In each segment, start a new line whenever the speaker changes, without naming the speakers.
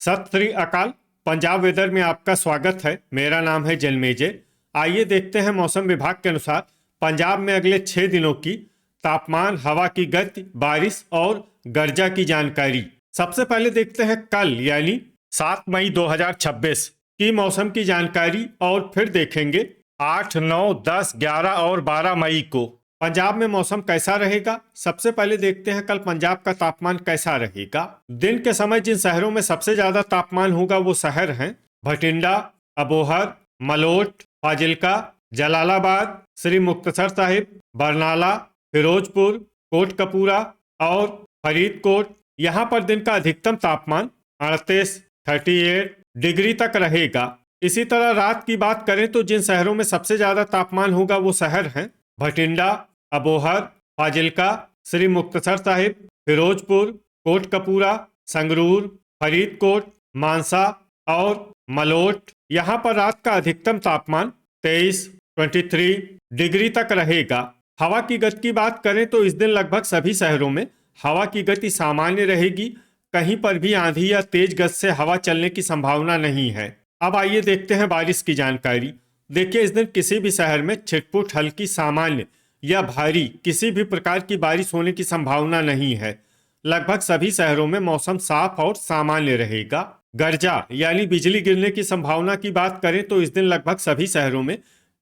सत श्री अकाल। पंजाब वेदर में आपका स्वागत है। मेरा नाम है जन्मेजय। आइए देखते हैं मौसम विभाग के अनुसार पंजाब में अगले 6 दिनों की तापमान, हवा की गति, बारिश और गर्जा की जानकारी। सबसे पहले देखते हैं कल यानी 7 मई 2026 की मौसम की जानकारी और फिर देखेंगे 8, 9, 10, 11 और 12 मई को पंजाब में मौसम कैसा रहेगा। सबसे पहले देखते हैं कल पंजाब का तापमान कैसा रहेगा। दिन के समय जिन शहरों में सबसे ज्यादा तापमान होगा वो शहर हैं भटिंडा, अबोहर, मलोट, फाजिल्का, जलालाबाद, श्री मुक्तसर साहिब, बरनाला, फिरोजपुर, कोटकपूरा और फरीदकोट। यहाँ पर दिन का अधिकतम तापमान 38 डिग्री तक रहेगा। इसी तरह रात की बात करें तो जिन शहरों में सबसे ज्यादा तापमान होगा वो शहर हैं भटिंडा, अबोहर, फाजिल्का, श्री मुक्तसर साहिब, फिरोजपुर, कोटकपूरा, संगरूर, फरीदकोट, मानसा और मलोट। यहाँ पर रात का अधिकतम तापमान 23 डिग्री तक रहेगा। हवा की गति की बात करें तो इस दिन लगभग सभी शहरों में हवा की गति सामान्य रहेगी। कहीं पर भी आंधी या तेज गति से हवा चलने की संभावना नहीं है। अब आइए देखते हैं बारिश की जानकारी। देखिए, इस दिन किसी भी शहर में छिटपुट, हल्की, सामान्य या भारी किसी भी प्रकार की बारिश होने की संभावना नहीं है। लगभग सभी शहरों में मौसम साफ और सामान्य रहेगा। गर्जा यानी बिजली गिरने की संभावना की बात करें तो इस दिन लगभग सभी शहरों में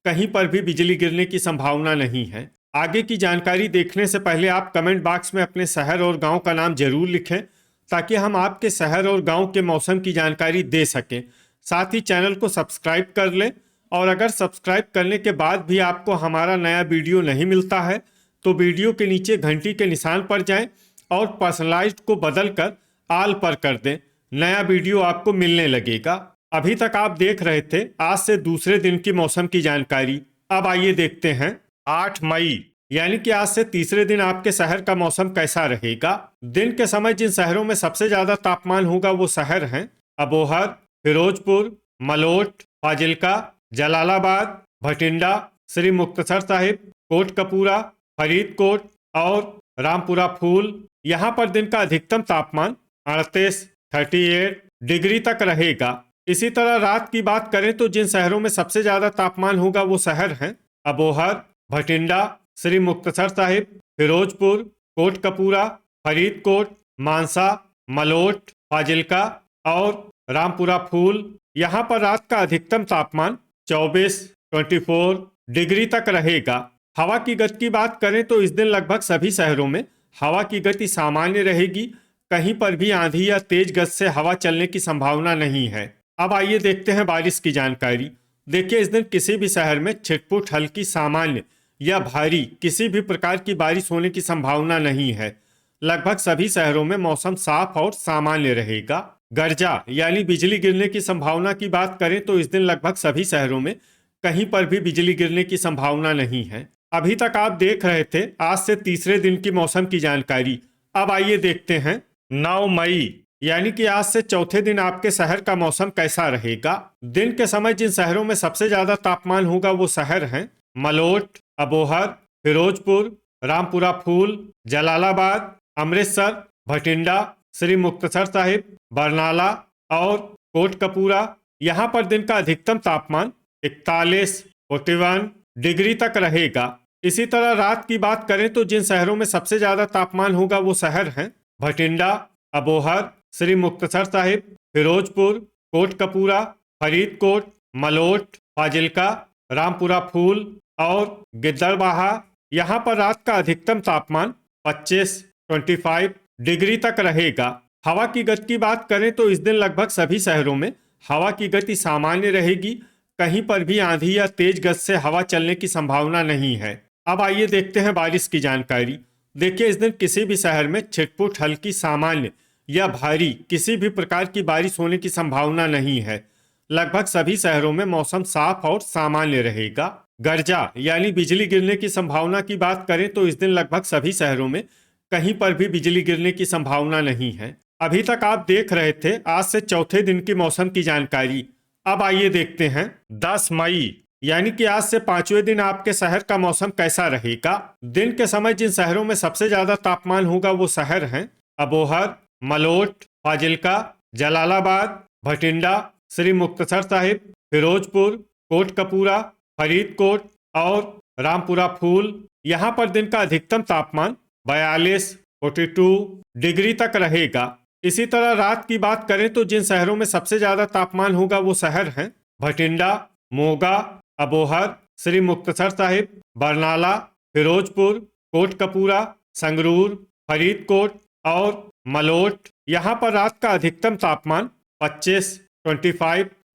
कहीं पर भी बिजली गिरने की संभावना नहीं है। आगे की जानकारी देखने से पहले आप कमेंट बॉक्स में अपने शहर और गांव का नाम जरूर लिखें ताकि हम आपके शहर और गांव के मौसम की जानकारी दे सकें। साथ ही चैनल को सब्सक्राइब कर लें और अगर सब्सक्राइब करने के बाद भी आपको हमारा नया वीडियो नहीं मिलता है तो वीडियो के नीचे घंटी के निशान पर जाएं और पर्सनलाइज्ड को बदलकर आल पर कर दें। नया वीडियो आपको मिलने लगेगा। अभी तक आप देख रहे थे आज से दूसरे दिन की मौसम की जानकारी। अब आइए देखते हैं 8 मई यानी कि आज से तीसरे दिन आपके शहर का मौसम कैसा रहेगा। दिन के समय जिन शहरों में सबसे ज्यादा तापमान होगा वो शहर हैं अबोहर, फिरोजपुर, मलोट, फाजिल्का, जलालाबाद, भटिंडा, श्री मुक्तसर साहिब, कोटकपूरा, फरीदकोट और रामपुरा फूल। यहाँ पर दिन का अधिकतम तापमान 38 डिग्री तक रहेगा। इसी तरह रात की बात करें तो जिन शहरों में सबसे ज्यादा तापमान होगा वो शहर हैं अबोहर, भटिंडा, श्री मुक्तसर साहिब, फिरोजपुर, कोटकपूरा, फरीदकोट, मानसा, मलोट, फाजिल्का और रामपुरा फूल। यहाँ पर रात का अधिकतम तापमान 24 डिग्री तक रहेगा। हवा की गति की बात करें तो इस दिन लगभग सभी शहरों में हवा की गति सामान्य रहेगी। कहीं पर भी आंधी या तेज गति से हवा चलने की संभावना नहीं है। अब आइए देखते हैं बारिश की जानकारी। देखिए, इस दिन किसी भी शहर में छिटपुट, हल्की, सामान्य या भारी किसी भी प्रकार की बारिश होने की संभावना नहीं है। लगभग सभी शहरों में मौसम साफ और सामान्य रहेगा। गर्जा यानी बिजली गिरने की संभावना की बात करें तो इस दिन लगभग सभी शहरों में कहीं पर भी बिजली गिरने की संभावना नहीं है। अभी तक आप देख रहे थे आज से तीसरे दिन की मौसम की जानकारी। अब आइए देखते हैं 9 मई यानी कि आज से चौथे दिन आपके शहर का मौसम कैसा रहेगा। दिन के समय जिन शहरों में सबसे ज्यादा तापमान होगा वो शहर हैं मलोट, अबोहर, फिरोजपुर, रामपुरा फूल, जलालाबाद, अमृतसर, भटिंडा, श्री मुक्तसर साहिब, बरनाला और कोटकपूरा। यहाँ पर दिन का अधिकतम तापमान 41 डिग्री तक रहेगा। इसी तरह रात की बात करें तो जिन शहरों में सबसे ज्यादा तापमान होगा वो शहर हैं भटिंडा, अबोहर, श्री मुक्तसर साहिब, फिरोजपुर, कोटकपूरा, फरीदकोट, मलोट, फाजिल्का, रामपुरा फूल और गिद्दड़बाहा। यहाँ पर रात का अधिकतम तापमान 25 डिग्री तक रहेगा। हवा की गति की बात करें तो इस दिन लगभग सभी शहरों में हवा की गति सामान्य रहेगी। कहीं पर भी आंधी या तेज गति से हवा चलने की संभावना नहीं है। अब आइए देखते हैं बारिश की जानकारी। देखिए, इस दिन किसी भी शहर में छिटपुट, हल्की, सामान्य या भारी किसी भी प्रकार की बारिश होने की संभावना नहीं है। लगभग सभी शहरों में मौसम साफ और सामान्य रहेगा। गर्जा यानी बिजली गिरने की संभावना की बात करें तो इस दिन लगभग सभी शहरों में कहीं पर भी बिजली गिरने की संभावना नहीं है। अभी तक आप देख रहे थे आज से चौथे दिन की मौसम की जानकारी। अब आइए देखते हैं 10 मई यानी कि आज से पांचवें दिन आपके शहर का मौसम कैसा रहेगा। दिन के समय जिन शहरों में सबसे ज्यादा तापमान होगा वो शहर हैं अबोहर, मलोट, फाजिल्का, जलालाबाद, भटिंडा, श्री मुक्तसर साहिब, फिरोजपुर, कोटकपूरा, फरीदकोट और रामपुरा फूल। यहाँ पर दिन का अधिकतम तापमान 42 डिग्री तक रहेगा। इसी तरह रात की बात करें तो जिन शहरों में सबसे ज्यादा तापमान होगा वो शहर हैं भटिंडा, मोगा, अबोहर, श्री मुक्तसर साहिब, बरनाला, फिरोजपुर, कोटकपूरा, संगरूर, फरीदकोट और मलोट। यहाँ पर रात का अधिकतम तापमान 25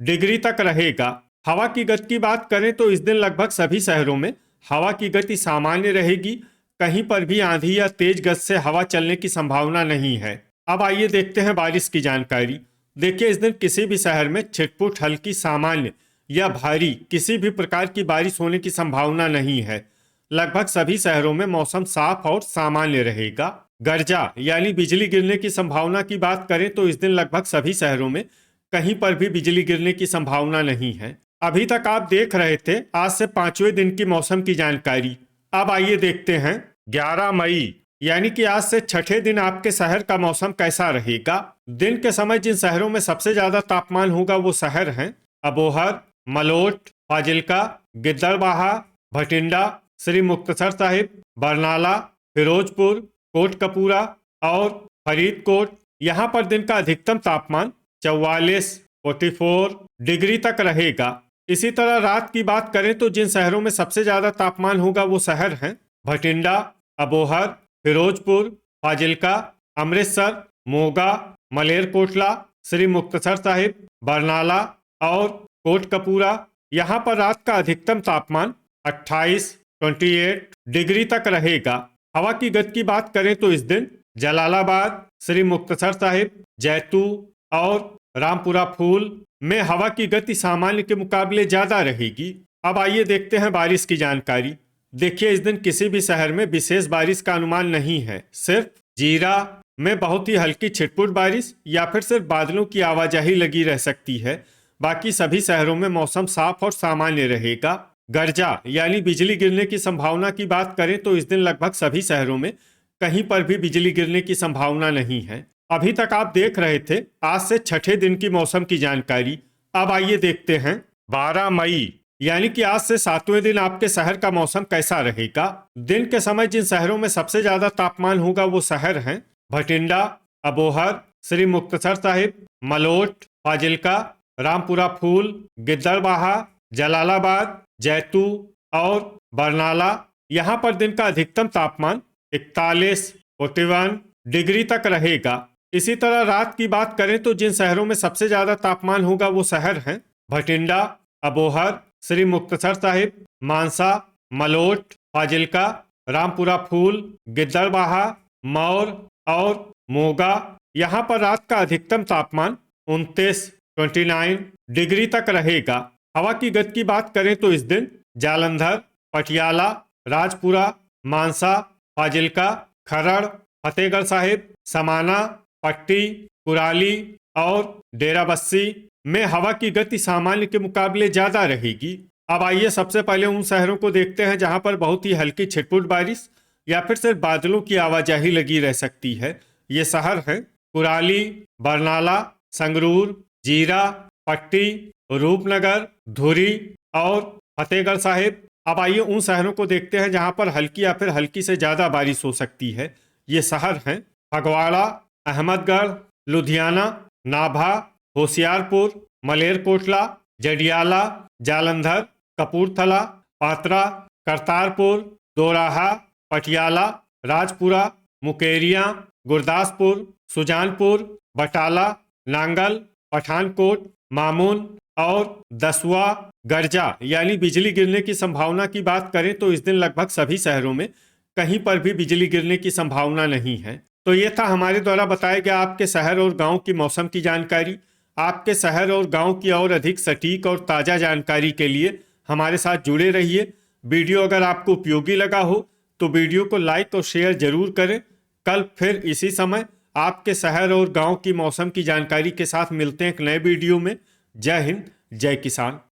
डिग्री तक रहेगा। हवा की गति की बात करें तो इस दिन लगभग सभी शहरों में हवा की गति सामान्य रहेगी। कहीं पर भी आंधी या तेज गति से हवा चलने की संभावना नहीं है। अब आइए देखते हैं बारिश की जानकारी। देखिए, इस दिन किसी भी शहर में छिटपुट हल्की, सामान्य या भारी किसी भी प्रकार की बारिश होने की संभावना नहीं है। लगभग सभी शहरों में मौसम साफ और सामान्य रहेगा। गर्जा यानी बिजली गिरने की संभावना की बात करें तो इस दिन लगभग सभी शहरों में कहीं पर भी बिजली गिरने की संभावना नहीं है। अभी तक आप देख रहे थे आज से 5वें दिन की मौसम की जानकारी। अब आइए देखते हैं 11 मई यानी कि आज से छठे दिन आपके शहर का मौसम कैसा रहेगा। दिन के समय जिन शहरों में सबसे ज्यादा तापमान होगा वो शहर हैं अबोहर, मलोट, फाजिल्का, गिद्दड़बाहा, भटिंडा, श्री मुक्तसर साहिब, बरनाला, फिरोजपुर, कोटकपूरा और फरीदकोट। यहाँ पर दिन का अधिकतम तापमान 44 डिग्री तक रहेगा। इसी तरह रात की बात करें तो जिन शहरों में सबसे ज्यादा तापमान होगा वो शहर हैं भटिंडा, अबोहर, फिरोजपुर, फाजिल्का, अमृतसर, मोगा, मलेरकोटला, श्री मुक्तसर साहिब, बरनाला और कोटकपूरा। यहाँ पर रात का अधिकतम तापमान 28 डिग्री तक रहेगा। हवा की गति की बात करें तो इस दिन जलालाबाद, श्री मुक्तसर साहिब, जैतू और रामपुरा फूल में हवा की गति सामान्य के मुकाबले ज्यादा रहेगी। अब आइए देखते हैं बारिश की जानकारी। देखिए, इस दिन किसी भी शहर में विशेष बारिश का अनुमान नहीं है। सिर्फ जीरा में बहुत ही हल्की छिटपुट बारिश या फिर सिर्फ बादलों की आवाजाही लगी रह सकती है। बाकी सभी शहरों में मौसम साफ और सामान्य रहेगा। गर्जा यानी बिजली गिरने की संभावना की बात करें तो इस दिन लगभग सभी शहरों में कहीं पर भी बिजली गिरने की संभावना नहीं है। अभी तक आप देख रहे थे आज से छठे दिन की मौसम की जानकारी। अब आइए देखते हैं 12 मई यानी कि आज से 7वें दिन आपके शहर का मौसम कैसा रहेगा। दिन के समय जिन शहरों में सबसे ज्यादा तापमान होगा वो शहर हैं भटिंडा, अबोहर, श्री मुक्तसर साहिब, मलोट, फाजिल्का, रामपुरा फूल, गिद्दड़बाहा, जलालाबाद, जैतू और बरनाला। यहाँ पर दिन का अधिकतम तापमान 41 डिग्री तक रहेगा। इसी तरह रात की बात करें तो जिन शहरों में सबसे ज्यादा तापमान होगा वो शहर हैं भटिंडा, अबोहर, श्री मुक्तसर साहिब, मानसा, मलोट, फाजिल्का, रामपुरा फूल, गिद्दड़बाहा, मौर और मोगा। यहाँ पर रात का अधिकतम तापमान 29 डिग्री तक रहेगा। हवा की गति की बात करें तो इस दिन जालंधर, पटियाला, राजपुरा, मानसा, फाजिल्का, खरड़, फतेहगढ़ साहिब, समाना, पट्टी, कुराली और डेराबस्सी में हवा की गति सामान्य के मुकाबले ज्यादा रहेगी। अब आइए सबसे पहले उन शहरों को देखते हैं जहां पर बहुत ही हल्की छिटपुट बारिश या फिर सिर्फ बादलों की आवाजाही लगी रह सकती है। ये शहर हैं कुराली, बरनाला, संगरूर, जीरा, पट्टी, रूपनगर, धुरी और फतेहगढ़ साहिब। अब आइए उन शहरों को देखते हैं जहां पर हल्की या फिर हल्की से ज्यादा बारिश हो सकती है। ये शहर हैं फगवाड़ा, अहमदगढ़, लुधियाना, नाभा, होशियारपुर, मलेरकोटला, जडियाला, जालंधर, कपूरथला, पात्रा, करतारपुर, दोराहा, पटियाला, राजपुरा, मुकेरियां, गुरदासपुर, सुजानपुर, बटाला, नांगल, पठानकोट, मामून और दसवा। गर्जा यानी बिजली गिरने की संभावना की बात करें तो इस दिन लगभग सभी शहरों में कहीं पर भी बिजली गिरने की संभावना नहीं है। तो ये था हमारे द्वारा बताया गया आपके शहर और गांव की मौसम की जानकारी। आपके शहर और गांव की और अधिक सटीक और ताज़ा जानकारी के लिए हमारे साथ जुड़े रहिए। वीडियो अगर आपको उपयोगी लगा हो तो वीडियो को लाइक और शेयर जरूर करें। कल फिर इसी समय आपके शहर और गांव की मौसम की जानकारी के साथ मिलते हैं एक नए वीडियो में। जय हिंद, जय किसान।